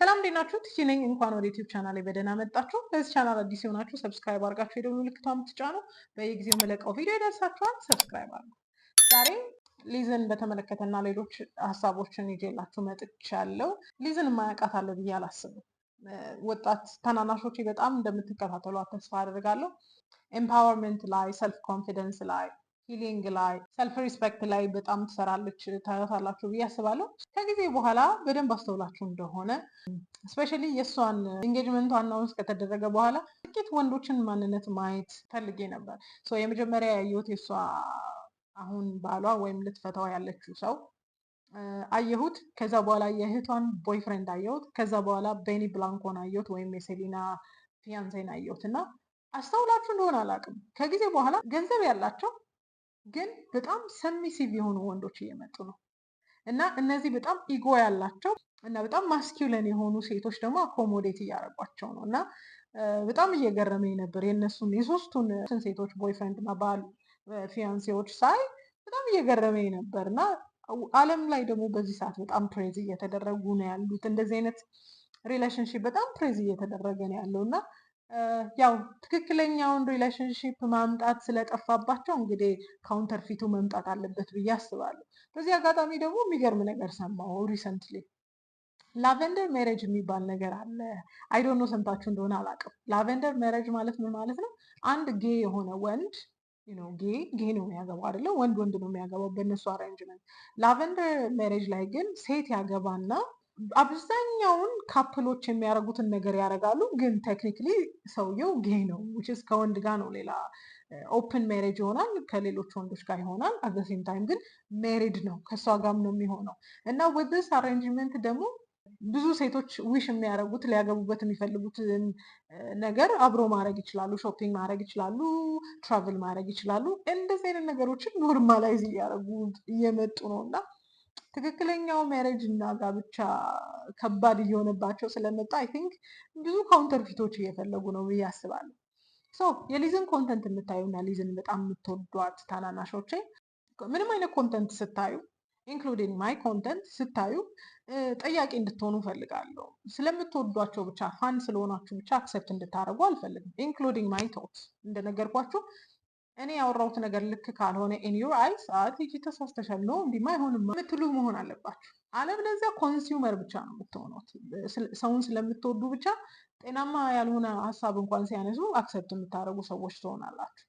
ሰላም እንዴት ናችሁ? ቲጂ ነኝ። እንኳን ወደ ዩቲዩብ ቻናል ላይ በደህና መጣችሁ። ለዚህ ቻናል አዲስ የሆናችሁ ሰብስክራይብ አድርጋችሁ የደወል ምልክቷን የምትጫኑ በየጊዜው መለቀው ቪዲዮ ይደርሳችኋል። ሰብስክራይብ አድርጉ። ዛሬ ሊዝን በተመለከተና ሌሎች ሀሳቦችን ይዤላችሁ መጥቻለሁ። ሊዝን የማያውቃት አለ ብዬ አላስብም። ወጣት ታናናሾቼ በጣም እንደምትከታተሏት ተስፋ አደርጋለሁ። ኤምፓወርመንት ላይ፣ ሰልፍ ኮንፊደንስ ላይ፣ ሂሊንግ ላይ፣ ሰልፍ ሪስፔክት ላይ በጣም ትሰራለች ታያታላችሁ ብዬ አስባለሁ። ከጊዜ በኋላ በደንብ አስተውላችሁ እንደሆነ ስፔሻሊ የእሷን ኢንጌጅመንቱ አናውንስ ከተደረገ በኋላ ጥቂት ወንዶችን ማንነት ማየት ፈልጌ ነበር። የመጀመሪያ ያየሁት የእሷ አሁን ባሏ ወይም ልትፈታው ያለችው ሰው አየሁት። ከዛ በኋላ የእህቷን ቦይፍሬንድ አየሁት። ከዛ በኋላ ቤኒ ብላንኮን አየሁት ወይም የሴሊና ፊያንሴን አየሁት እና አስተውላችሁ እንደሆነ አላውቅም፣ ከጊዜ በኋላ ገንዘብ ያላቸው ግን በጣም ሰሚሲቭ የሆኑ ወንዶች እየመጡ ነው እና እነዚህ በጣም ኢጎ ያላቸው እና በጣም ማስኪውለን የሆኑ ሴቶች ደግሞ አኮሞዴት እያደረጓቸው ነው እና በጣም እየገረመኝ ነበር። የእነሱን የሶስቱን ሴቶች ቦይፍሬንድ እና ባል ፊያንሴዎች ሳይ በጣም እየገረመኝ ነበር እና ዓለም ላይ ደግሞ በዚህ ሰዓት በጣም ፕሬዝ እየተደረጉ ነው ያሉት። እንደዚህ አይነት ሪሌሽንሽፕ በጣም ፕሬዝ እየተደረገ ነው ያለው እና ያው ትክክለኛውን ሪሌሽንሽፕ ማምጣት ስለጠፋባቸው እንግዲህ ካውንተር ፊቱ መምጣት አለበት ብዬ አስባለሁ። በዚህ አጋጣሚ ደግሞ የሚገርም ነገር ሰማሁ ሪሰንትሊ። ላቨንደር ሜሬጅ የሚባል ነገር አለ። አይዶኖ ሰምታችሁ እንደሆነ አላውቅም። ላቨንደር ሜሬጅ ማለት ምን ማለት ነው? አንድ ጌ የሆነ ወንድ ጌ ነው የሚያገባው አይደለም፣ ወንድ ወንድ ነው የሚያገባው በእነሱ አሬንጅመንት። ላቨንደር ሜሬጅ ላይ ግን ሴት ያገባና አብዛኛውን ካፕሎች የሚያደርጉትን ነገር ያደርጋሉ። ግን ቴክኒክሊ ሰውየው ጌ ነው ዊችስ ከወንድ ጋር ነው። ሌላ ኦፕን ሜሬጅ ይሆናል፣ ከሌሎች ወንዶች ጋር ይሆናል። አዘሴም ታይም ግን ሜሪድ ነው፣ ከእሷ ጋርም ነው የሚሆነው እና ዊዝ አሬንጅመንት ደግሞ ብዙ ሴቶች ዊሽ የሚያደርጉት ሊያገቡበት የሚፈልጉትን ነገር አብሮ ማድረግ ይችላሉ። ሾፒንግ ማድረግ ይችላሉ፣ ትራቭል ማድረግ ይችላሉ። እንደዚህ አይነት ነገሮችን ኖርማላይዝ እያደረጉ እየመጡ ነው እና ትክክለኛው ሜሬጅ እና ጋብቻ ከባድ እየሆነባቸው ስለመጣ አይ ቲንክ ብዙ ካውንተር ፊቶች እየፈለጉ ነው ብዬ አስባለሁ። የሊዝን ኮንተንት የምታዩ እና ሊዝን በጣም የምትወዷት ታናናሾቼ ምንም አይነት ኮንተንት ስታዩ ኢንክሉዲንግ ማይ ኮንተንት ስታዩ ጠያቂ እንድትሆኑ ፈልጋለሁ። ስለምትወዷቸው ብቻ ፋን ስለሆናችሁ ብቻ አክሰፕት እንድታደርጉ አልፈልግም። ኢንክሉዲንግ ማይ ቶትስ እንደነገርኳችሁ እኔ ያወራሁት ነገር ልክ ካልሆነ ኢን ዩር አይስ ቲጂ ተሳስተሻል፣ ነው እንዲማ አይሆንም የምትሉ መሆን አለባችሁ። አለበለዚያ ኮንሱመር ብቻ ነው የምትሆኑት። ሰውን ስለምትወዱ ብቻ ጤናማ ያልሆነ ሀሳብ እንኳን ሲያነሱ አክሰፕት የምታደርጉ ሰዎች ትሆናላችሁ።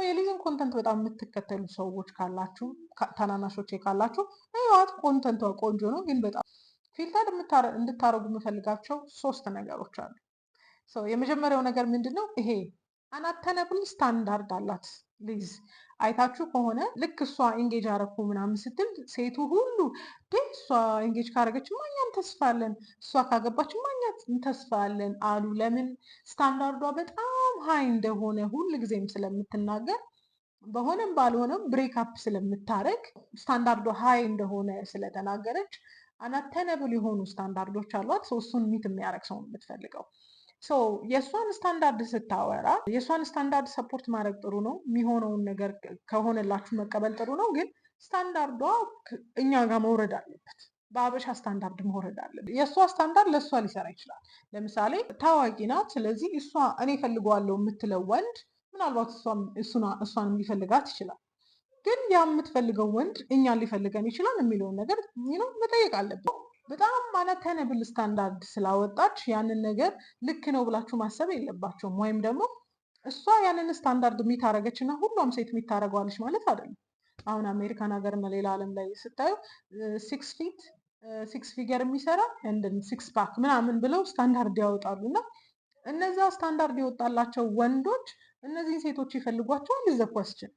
የሊዝን ኮንተንት በጣም የምትከተሉ ሰዎች ካላችሁ፣ ታናናሾቼ ካላችሁ ህይወት ኮንተንቷ ቆንጆ ነው፣ ግን በጣም ፊልተር እንድታደርጉ የምፈልጋቸው 3 ነገሮች አሉ። የመጀመሪያው ነገር ምንድን ነው? ይሄ አናተነብል ስታንዳርድ አላት ሊዝ። አይታችሁ ከሆነ ልክ እሷ ኤንጌጅ አረኩ ምናምን ስትል ሴቱ ሁሉ እሷ ኤንጌጅ ካረገች እኛም ተስፋ አለን፣ እሷ ካገባች እኛም ተስፋ አለን አሉ። ለምን? ስታንዳርዷ በጣም ሀይ እንደሆነ ሁል ጊዜም ስለምትናገር በሆነም ባልሆነም ብሬክአፕ ስለምታረግ ስታንዳርዷ ሀይ እንደሆነ ስለተናገረች አናተነብል የሆኑ ስታንዳርዶች አሏት። እሱን ሚት የሚያደርግ ሰው የምትፈልገው የእሷን ስታንዳርድ ስታወራ የእሷን ስታንዳርድ ሰፖርት ማድረግ ጥሩ ነው። የሚሆነውን ነገር ከሆነላችሁ መቀበል ጥሩ ነው። ግን ስታንዳርዷ እኛ ጋር መውረድ አለበት። በአበሻ ስታንዳርድ መውረድ አለበት። የእሷ ስታንዳርድ ለእሷ ሊሰራ ይችላል። ለምሳሌ ታዋቂ ናት። ስለዚህ እኔ ፈልገዋለሁ የምትለው ወንድ ምናልባት እሷን ሊፈልጋት ይችላል። ግን ያ የምትፈልገው ወንድ እኛን ሊፈልገን ይችላል የሚለውን ነገር መጠየቅ አለብን። በጣም አናተነብል ስታንዳርድ ስላወጣች ያንን ነገር ልክ ነው ብላችሁ ማሰብ የለባቸውም። ወይም ደግሞ እሷ ያንን ስታንዳርድ የሚታረገች እና ሁሉም ሴት የሚታረገዋለች ማለት አይደለም። አሁን አሜሪካን ሀገር እና ሌላ ዓለም ላይ ስታዩ 6 ፊገር የሚሰራ እንደን 6 ፓክ ምናምን ብለው ስታንዳርድ ያወጣሉ እና እነዛ ስታንዳርድ የወጣላቸው ወንዶች እነዚህን ሴቶች ይፈልጓቸዋል። ዘ ኮስችን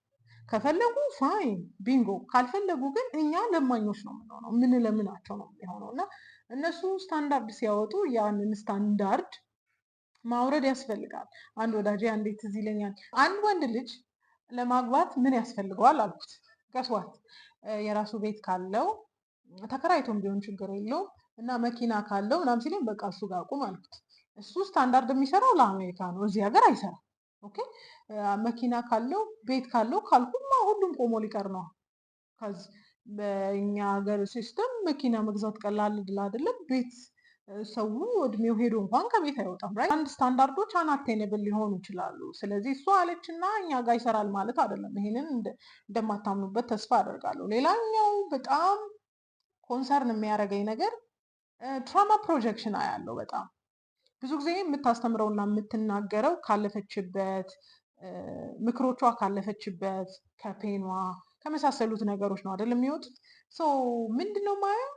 ከፈለጉ ፋይን ቢንጎ፣ ካልፈለጉ ግን እኛ ለማኞች ነው የምንሆነው፣ ለምናቸው ነው የሚሆነው እና እነሱ ስታንዳርድ ሲያወጡ ያንን ስታንዳርድ ማውረድ ያስፈልጋል። አንድ ወዳጄ አንዴ ትዝ ይለኛል፣ አንድ ወንድ ልጅ ለማግባት ምን ያስፈልገዋል አልኩት። ገስዋት የራሱ ቤት ካለው ተከራይቶም ቢሆን ችግር የለውም እና መኪና ካለው ምናምን ሲለኝ በቃ እሱ ጋር ቁም አልኩት። እሱ ስታንዳርድ የሚሰራው ለአሜሪካ ነው፣ እዚህ ሀገር አይሰራም። ኦኬ መኪና ካለው ቤት ካለው ካልኩማ ሁሉም ቆሞ ሊቀር ነው። ከዚህ በእኛ ሀገር ሲስተም መኪና መግዛት ቀላል አይደለም። ቤት ሰው እድሜው ሄዶ እንኳን ከቤት አይወጣም። ራይት አንድ ስታንዳርዶች አናቴነብል ሊሆኑ ይችላሉ። ስለዚህ እሷ አለችና እኛ ጋር ይሰራል ማለት አይደለም። ይሄንን እንደማታምኑበት ተስፋ አደርጋለሁ። ሌላኛው በጣም ኮንሰርን የሚያደርገኝ ነገር ትራማ ፕሮጀክሽን አያለው። በጣም ብዙ ጊዜ የምታስተምረውና የምትናገረው ካለፈችበት ምክሮቿ ካለፈችበት ከፔኗ ከመሳሰሉት ነገሮች ነው አይደል የሚወጡት። ምንድነው ማየው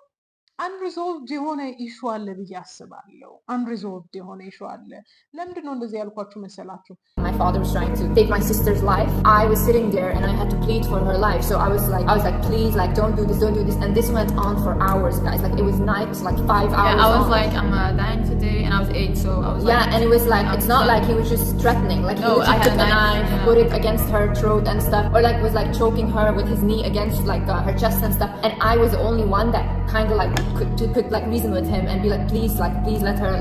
አንሪዞልቭድ የሆነ ኢሹ አለ ብዬ አስባለሁ። አንሪዞልቭድ የሆነ ኢሹ አለ። ለምንድን ነው እንደዚህ ያልኳችሁ መሰላችሁ? My father was trying to take my sister's life. I was sitting there and I had to plead for her life. So I was like, please, like, don't do this. And this went on for hours, guys. Like, it was night, like 5 hours. Yeah, I was like, I'm dying today, and I was 8, so I was like, yeah, and it was like, it's not like he was just threatening. Like, he took a knife, put it against her throat and stuff, or like was like choking her with his knee against like her chest and stuff. And I was the only one that kind of like could like reason with him and be like, please let her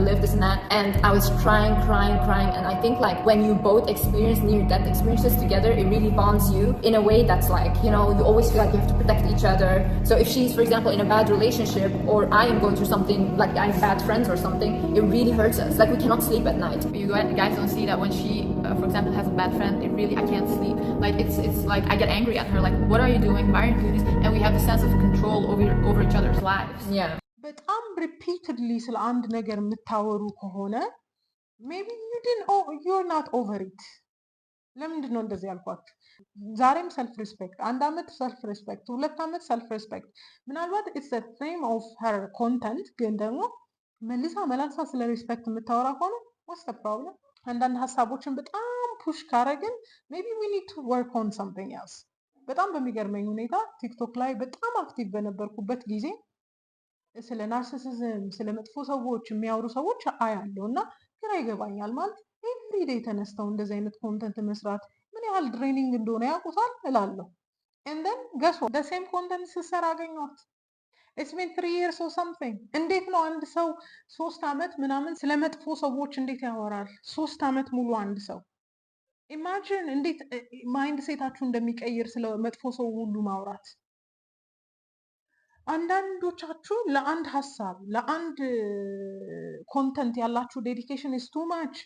live, this and that. And I was crying, and I think like when you both experience near-death experiences together, it really bonds you in a way that's like, you know, you always feel like you have to protect each other. So if she's, for example, in a bad relationship, or I am going through something, like I have bad friends or something, it really hurts us. Like we cannot sleep at night. You guys don't see that when she, for example, has a bad friend, I can't sleep. Like it's like I get angry at her, like, what are you doing? Why are you doing this? And we have the sense of control over each other's lives. Yeah. በጣም repeatedly ስለ አንድ ነገር የምታወሩ ከሆነ maybe you're not over it። ለምንድን ነው እንደዚህ ያልኳችሁ? ዛሬም ሰልፍ ሪስፔክት፣ 1 ዓመት ሰልፍ ሪስፔክት፣ 2 ዓመት ሰልፍ ሪስፔክት። ምናልባት it's the theme of her content፣ ግን ደግሞ መልሳ መላልሳ ስለ ሪስፔክት የምታወራ ከሆነ what's the problem? አንዳንድ ሀሳቦችን በጣም ፑሽ ካረግን maybe we need to work on something else። በጣም በሚገርመኝ ሁኔታ ቲክቶክ ላይ በጣም አክቲቭ በነበርኩበት ጊዜ ስለ ናርሲሲዝም ስለ መጥፎ ሰዎች የሚያወሩ ሰዎች አያለው እና ግራ ይገባኛል። ማለት ኤቭሪዴይ ተነስተው እንደዚህ አይነት ኮንተንት መስራት ምን ያህል ድሬኒንግ እንደሆነ ያውቁታል እላለሁ። እንደን ገሶ ደሴም ኮንተንት ስሰራ አገኘኋት። ኢትስ ቢን 3 years or something። እንዴት ነው አንድ ሰው 3 ዓመት ምናምን ስለ መጥፎ ሰዎች እንዴት ያወራል? 3 ዓመት ሙሉ አንድ ሰው ኢማጂን እንዴት ማይንድ ሴታችሁ እንደሚቀይር ስለ መጥፎ ሰው ሁሉ ማውራት። አንዳንዶቻችሁ ለአንድ ሀሳብ ለአንድ ኮንተንት ያላችሁ ዴዲኬሽን ኢዝ ቱ ማች።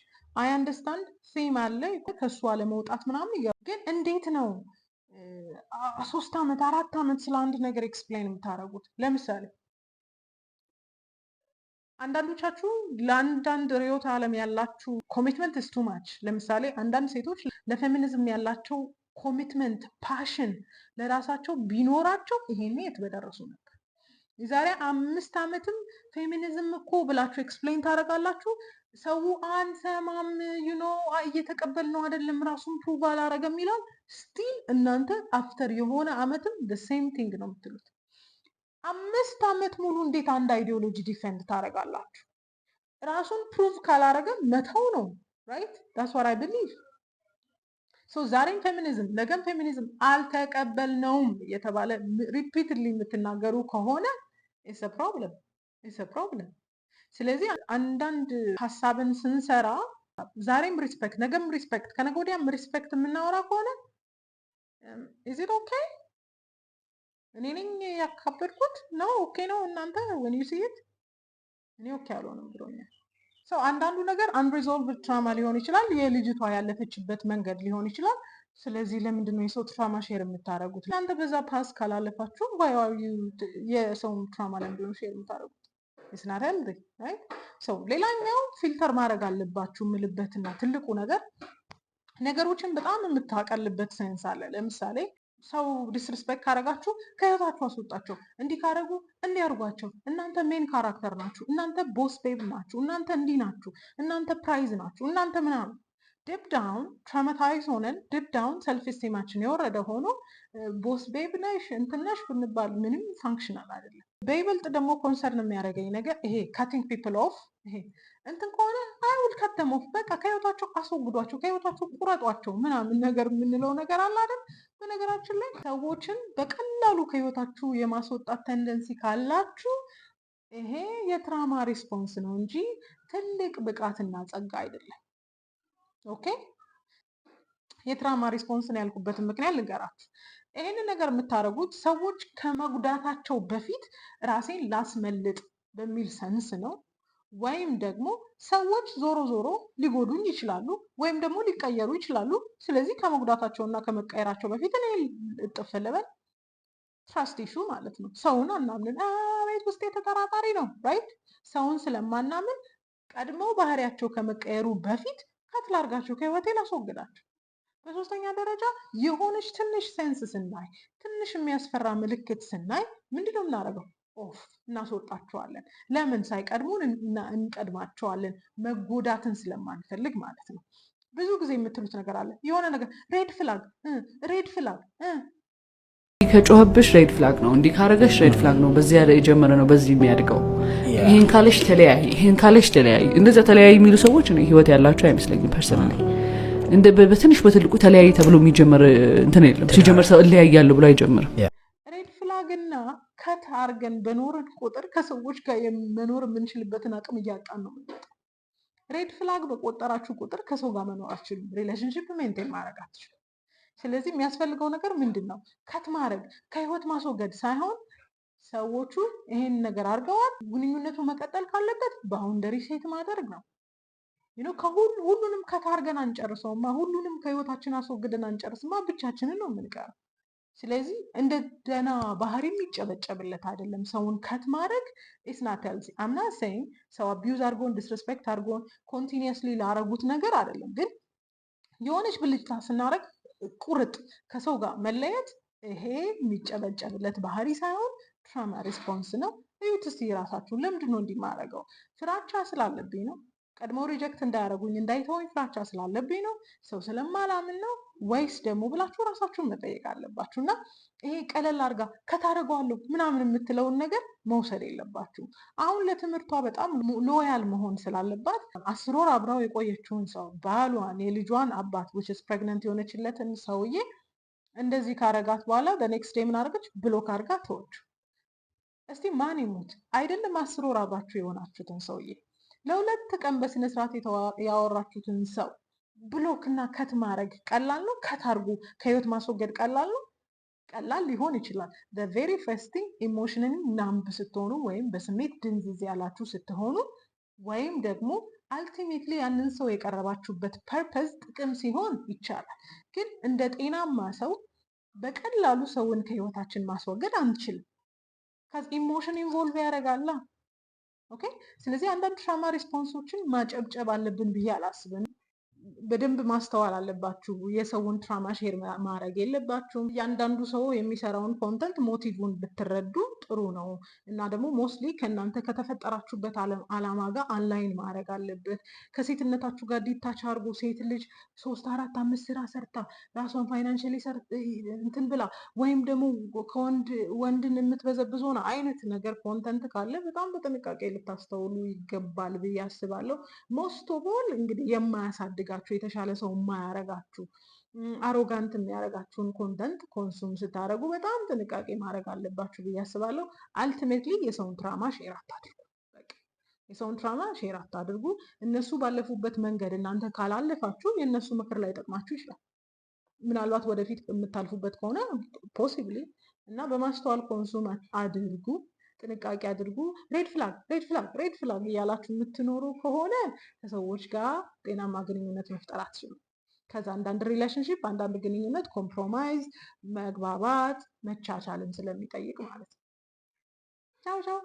አይ አንደርስታንድ ሴም አለ ከሱ አለመውጣት ምናምን ይገባል። ግን እንዴት ነው 3 ዓመት 4 ዓመት ስለ አንድ ነገር ኤክስፕሌን የምታደርጉት? ለምሳሌ አንዳንዶቻችሁ ለአንዳንድ ርዕዮተ ዓለም ያላችሁ ኮሚትመንት ኢዝ ቱ ማች። ለምሳሌ አንዳንድ ሴቶች ለፌሚኒዝም ያላቸው ኮሚትመንት ፓሽን ለራሳቸው ቢኖራቸው ይሄኔ የት በደረሱ ነበር። የዛሬ 5 ዓመትም ፌሚኒዝም እኮ ብላችሁ ኤክስፕሌን ታደርጋላችሁ። ሰው አንሰማም፣ እየተቀበል ነው አይደለም፣ ራሱን ፕሩቭ አላረገም ይላል። ስቲል እናንተ አፍተር የሆነ ዓመትም ሴም ቲንግ ነው የምትሉት። 5 ዓመት ሙሉ እንዴት አንድ አይዲዮሎጂ ዲፌንድ ታደርጋላችሁ? ራሱን ፕሩቭ ካላረገ መተው ነው። ራይት ዳትስ ዋት አይ ቢሊቭ። ዛሬም ፌሚኒዝም ነገም ፌሚኒዝም አልተቀበልነውም የተባለ ሪፒትድሊ የምትናገሩ ከሆነ ኢትስ አ ፕሮብለም። ስለዚህ አንዳንድ ሀሳብን ስንሰራ ዛሬም ሪስፔክት ነገም ሪስፔክት ከነገ ወዲያም ሪስፔክት የምናወራ ከሆነ ኢዝ ኢት ኦኬ? እኔ ነኝ ያካበድኩት ነው? ኦኬ ነው እናንተ when you see it? እኔ ኦኬ አልሆንም ብሎኛል። አንዳንዱ ነገር አንሪዞልቭድ ትራማ ሊሆን ይችላል። የልጅቷ ያለፈችበት መንገድ ሊሆን ይችላል። ስለዚህ ለምንድን ነው የሰው ትራማ ሼር የምታደርጉት? እናንተ በዛ ፓስ ካላለፋችሁ የሰው ትራማ ለምንድን ነው ሼር የምታደርጉት? ስናተል ሌላኛው ፊልተር ማድረግ አለባችሁ የምልበትና ትልቁ ነገር ነገሮችን በጣም የምታቀልበት ሴንስ አለ። ለምሳሌ ሰው ዲስሪስፔክት ካረጋችሁ ከህይወታችሁ አስወጣቸው። እንዲህ ካረጉ እንዲያርጓቸው። እናንተ ሜን ካራክተር ናችሁ። እናንተ ቦስ ቤብ ናችሁ። እናንተ እንዲህ ናችሁ። እናንተ ፕራይዝ ናችሁ። እናንተ ምናምን ዲፕ ዳውን ትራማታይዝ ሆነን ዲፕ ዳውን ሰልፍ ስቲማችን የወረደ ሆኖ ቦስ ቤብ ነሽ እንትን ነሽ ብንባል ምንም ፋንክሽናል አይደለም። በይበልጥ ደግሞ ኮንሰርን የሚያደርገኝ ነገር ይሄ ካቲንግ ፒፕል ኦፍ ይሄ እንትን ከሆነ አይውል ከተም ኦፍ በቃ ከህይወታቸው አስወግዷቸው፣ ከህይወታቸው ቁረጧቸው ምናምን ነገር የምንለው ነገር አለ አይደል? በነገራችን ላይ ሰዎችን በቀላሉ ከህይወታችሁ የማስወጣት ተንደንሲ ካላችሁ ይሄ የትራማ ሪስፖንስ ነው እንጂ ትልቅ ብቃትና ጸጋ አይደለም። ኦኬ፣ የትራማ ሪስፖንስን ያልኩበትን ምክንያት ልንገራችሁ። ይህንን ነገር የምታደርጉት ሰዎች ከመጉዳታቸው በፊት ራሴን ላስመልጥ በሚል ሰንስ ነው። ወይም ደግሞ ሰዎች ዞሮ ዞሮ ሊጎዱኝ ይችላሉ ወይም ደግሞ ሊቀየሩ ይችላሉ። ስለዚህ ከመጉዳታቸውና ከመቀየራቸው በፊት እኔ እጥፍ ልበል። ትራስት ኢሹ ማለት ነው። ሰውን አናምንን። ቤት ውስጥ የተጠራጣሪ ነው ራይት። ሰውን ስለማናምን ቀድመው ባህሪያቸው ከመቀየሩ በፊት ከት ላርጋቸው፣ ከህይወቴ ላስወግዳቸው። በሶስተኛ ደረጃ የሆነች ትንሽ ሴንስ ስናይ፣ ትንሽ የሚያስፈራ ምልክት ስናይ ምንድነው የምናደርገው? ኦፍ እናስወጣቸዋለን። ለምን? ሳይቀድሙን እንቀድማቸዋለን፣ መጎዳትን ስለማንፈልግ ማለት ነው። ብዙ ጊዜ የምትሉት ነገር አለ። የሆነ ነገር ሬድ ፍላግ ሬድ ፍላግ ከጮኸብሽ ሬድ ፍላግ ነው፣ እንዲህ ካረገሽ ሬድ ፍላግ ነው፣ በዚህ የጀመረ ነው፣ በዚህ የሚያድገው፣ ይሄን ካለሽ ተለያይ፣ ይሄን ካለሽ ተለያይ። እንደዛ ተለያይ የሚሉ ሰዎች ነው ህይወት ያላቸው አይመስለኝም ፐርሰናሊ። እንደ በትንሽ በትልቁ ተለያይ ተብሎ የሚጀመር እንትን የለም። ሲጀመር ሰው እለያያለሁ ብሎ አይጀምርም። ሬድ ፍላግና ከት አርገን በኖርን ቁጥር ከሰዎች ጋር መኖር የምንችልበትን አቅም እያጣን ነው የምንመጣው። ሬድ ፍላግ በቆጠራችሁ ቁጥር ከሰው ጋር መኖር አትችሉም። ሪሌሽንሽፕ ሜንቴን ማድረግ አትችሉም። ስለዚህ የሚያስፈልገው ነገር ምንድን ነው? ከት ማድረግ፣ ከህይወት ማስወገድ ሳይሆን ሰዎቹ ይሄን ነገር አድርገዋል፣ ግንኙነቱ መቀጠል ካለበት ባውንደሪ ሴት ማድረግ ነው። ሁሉንም ከት አድርገን አንጨርሰውማ፣ ሁሉንም ከህይወታችን አስወግደን አንጨርስማ፣ ብቻችንን ነው የምንቀረው። ስለዚህ እንደ ደህና ባህሪ የሚጨበጨብለት አይደለም ሰውን ከት ማድረግ። ኢስናት ሄልዚ አምና ሴይንግ ሰው አቢዩዝ አድርጎን ዲስሬስፔክት አድርጎን ኮንቲኒየስሊ ላረጉት ነገር አይደለም። ግን የሆነች ብልጭታ ስናደርግ ቁርጥ ከሰው ጋር መለየት ይሄ የሚጨበጨብለት ባህሪ ሳይሆን ትራማ ሪስፖንስ ነው። እዩት እስቲ ራሳችሁን። ለምንድን ነው እንዲማረገው? ፍራቻ ስላለብኝ ነው? ቀድሞ ሪጀክት እንዳያደርጉኝ እንዳይተወኝ ፍራቻ ስላለብኝ ነው? ሰው ስለማላምን ነው? ወይስ ደግሞ ብላችሁ ራሳችሁን መጠየቅ አለባችሁ። እና ይሄ ቀለል አድርጋ ከታደርገዋለሁ ምናምን የምትለውን ነገር መውሰድ የለባችሁም። አሁን ለትምህርቷ በጣም ሎያል መሆን ስላለባት 10 ወር አብራው የቆየችውን ሰው ባሏን፣ የልጇን አባት which is pregnant የሆነችለትን ሰውዬ እንደዚህ ካረጋት በኋላ በኔክስት ዴይ ምን አደረገች? ብሎክ አድርጋ ተወች። እስቲ ማን ይሙት አይደለም 10 ወር አብራችሁ የሆናችሁትን ሰውዬ ለ2 ቀን በስነስርዓት ያወራችሁትን ሰው ብሎክ እና ከት ማድረግ ቀላል ነው? ከት አድርጉ ከህይወት ማስወገድ ቀላል ነው? ቀላል ሊሆን ይችላል። the very first thing ኢሞሽንን ናምብ ስትሆኑ ወይም በስሜት ድንዝዝ ያላችሁ ስትሆኑ ወይም ደግሞ አልቲሜትሊ ያንን ሰው የቀረባችሁበት ፐርፐዝ ጥቅም ሲሆን ይቻላል። ግን እንደ ጤናማ ሰው በቀላሉ ሰውን ከህይወታችን ማስወገድ አንችልም። ከዚህ ኢሞሽን ኢንቮልቭ ያደርጋላ። ኦኬ። ስለዚህ አንዳንድ ትራማ ሪስፖንሶችን ማጨብጨብ አለብን ብዬ አላስብም። በደንብ ማስተዋል አለባችሁ። የሰውን ትራማ ሼር ማድረግ የለባችሁም። እያንዳንዱ ሰው የሚሰራውን ኮንተንት ሞቲቭን ብትረዱ ጥሩ ነው። እና ደግሞ ሞስትሊ ከእናንተ ከተፈጠራችሁበት አላማ ጋር አንላይን ማድረግ አለበት። ከሴትነታችሁ ጋር ዲታች አድርጎ ሴት ልጅ 3 4 5 ስራ ሰርታ ራሷን ፋይናንሽሊ እንትን ብላ ወይም ደግሞ ወንድን የምትበዘብዝ ሆነ አይነት ነገር ኮንተንት ካለ በጣም በጥንቃቄ ልታስተውሉ ይገባል ብዬ አስባለሁ። ሞስት ኦፍ ኦል እንግዲህ የማያሳድጋችሁ የተሻለ ሰው የማያረጋችሁ አሮጋንት የሚያረጋችሁን ኮንተንት ኮንሱም ስታደርጉ በጣም ጥንቃቄ ማድረግ አለባችሁ ብዬ አስባለሁ። አልቲሜትሊ የሰውን ትራማ ሼር አታድርጉ። የሰውን ትራማ ሼር አታድርጉ። እነሱ ባለፉበት መንገድ እናንተ ካላለፋችሁ የእነሱ ምክር ላይ ጠቅማችሁ ይችላል። ምናልባት ወደፊት የምታልፉበት ከሆነ ፖሲብሊ እና በማስተዋል ኮንሱም አድርጉ። ጥንቃቄ አድርጉ። ሬድ ፍላግ ሬድ ፍላግ ሬድ ፍላግ እያላችሁ የምትኖሩ ከሆነ ከሰዎች ጋር ጤናማ ግንኙነት መፍጠር አትችሉም። ከዛ አንዳንድ ሪሌሽንሽፕ አንዳንድ ግንኙነት ኮምፕሮማይዝ፣ መግባባት፣ መቻቻልን ስለሚጠይቅ ማለት ነው። ቻው ቻው።